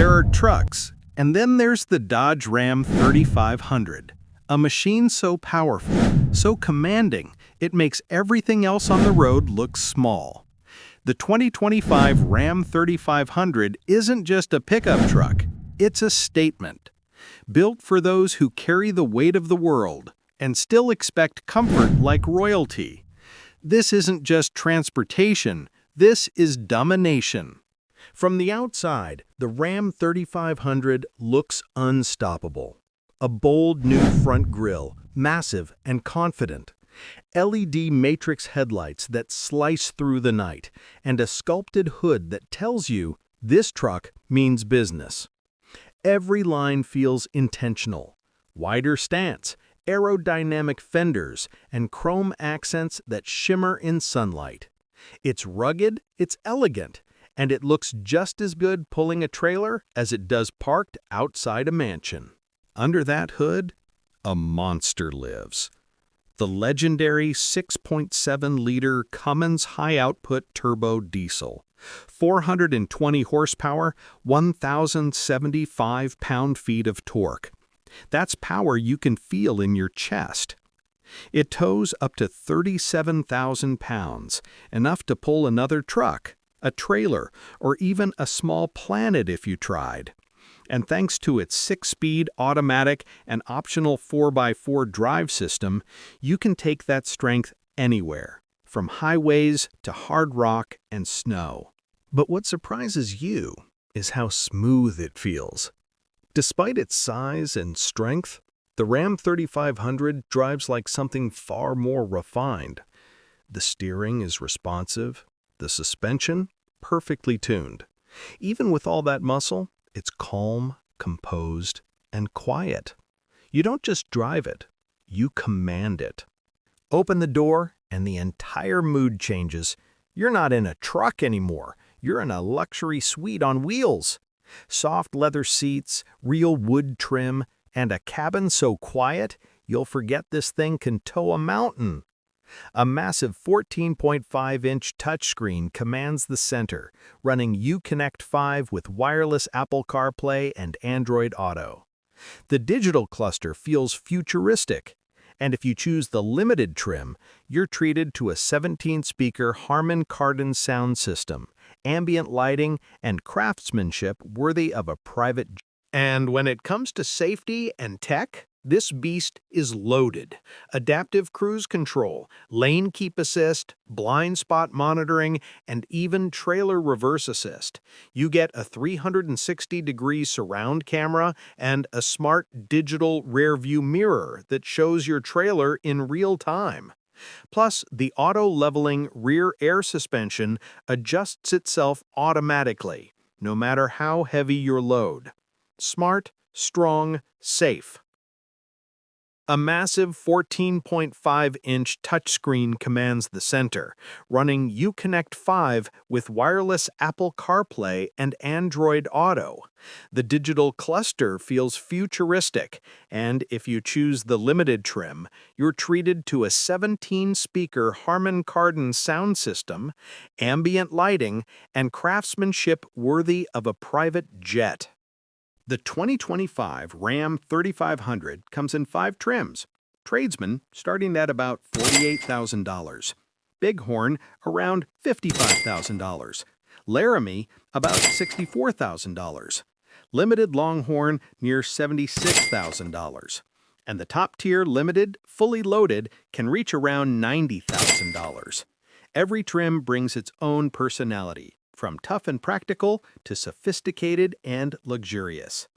There are trucks, and then there's the Dodge Ram 3500, a machine so powerful, so commanding, it makes everything else on the road look small. The 2025 Ram 3500 isn't just a pickup truck, it's a statement. Built for those who carry the weight of the world and still expect comfort like royalty. This isn't just transportation, this is domination. From the outside, the Ram 3500 looks unstoppable. A bold new front grille, massive and confident. LED matrix headlights that slice through the night, and a sculpted hood that tells you this truck means business. Every line feels intentional. Wider stance, aerodynamic fenders, and chrome accents that shimmer in sunlight. It's rugged, it's elegant, and it looks just as good pulling a trailer as it does parked outside a mansion. Under that hood, a monster lives. The legendary 6.7-liter Cummins High-Output Turbo Diesel. 420 horsepower, 1,075 pound-feet of torque. That's power you can feel in your chest. It tows up to 37,000 pounds, enough to pull another truck, a trailer, or even a small Planet if you tried. And thanks to its 6-speed automatic and optional 4x4 drive system, you can take that strength anywhere, from highways to hard rock and snow. But what surprises you is how smooth it feels. Despite its size and strength, the Ram 3500 drives like something far more refined. The steering is responsive, the suspension perfectly tuned. Even with all that muscle, it's calm, composed, and quiet. You don't just drive it, you command it. Open the door and the entire mood changes. You're not in a truck anymore, you're in a luxury suite on wheels. Soft leather seats, real wood trim, and a cabin so quiet, you'll forget this thing can tow a mountain. A massive 14.5-inch touchscreen commands the center, running Uconnect 5 with wireless Apple CarPlay and Android Auto. The digital cluster feels futuristic, and if you choose the limited trim, you're treated to a 17-speaker Harman Kardon sound system, ambient lighting, and craftsmanship worthy of a private jet. And when it comes to safety and tech, this beast is loaded. Adaptive cruise control, lane keep assist, blind spot monitoring, and even trailer reverse assist. You get a 360-degree surround camera and a smart digital rear-view mirror that shows your trailer in real time. Plus, the auto-leveling rear air suspension adjusts itself automatically, no matter how heavy your load. Smart, strong, safe. A massive 14.5-inch touchscreen commands the center, running Uconnect 5 with wireless Apple CarPlay and Android Auto. The digital cluster feels futuristic, and if you choose the limited trim, you're treated to a 17-speaker Harman Kardon sound system, ambient lighting, and craftsmanship worthy of a private jet. The 2025 Ram 3500 comes in 5 trims. Tradesman starting at about $48,000. Bighorn around $55,000. Laramie about $64,000. Limited Longhorn near $76,000. And the top tier limited, fully loaded, can reach around $90,000. Every trim brings its own personality, from tough and practical to sophisticated and luxurious.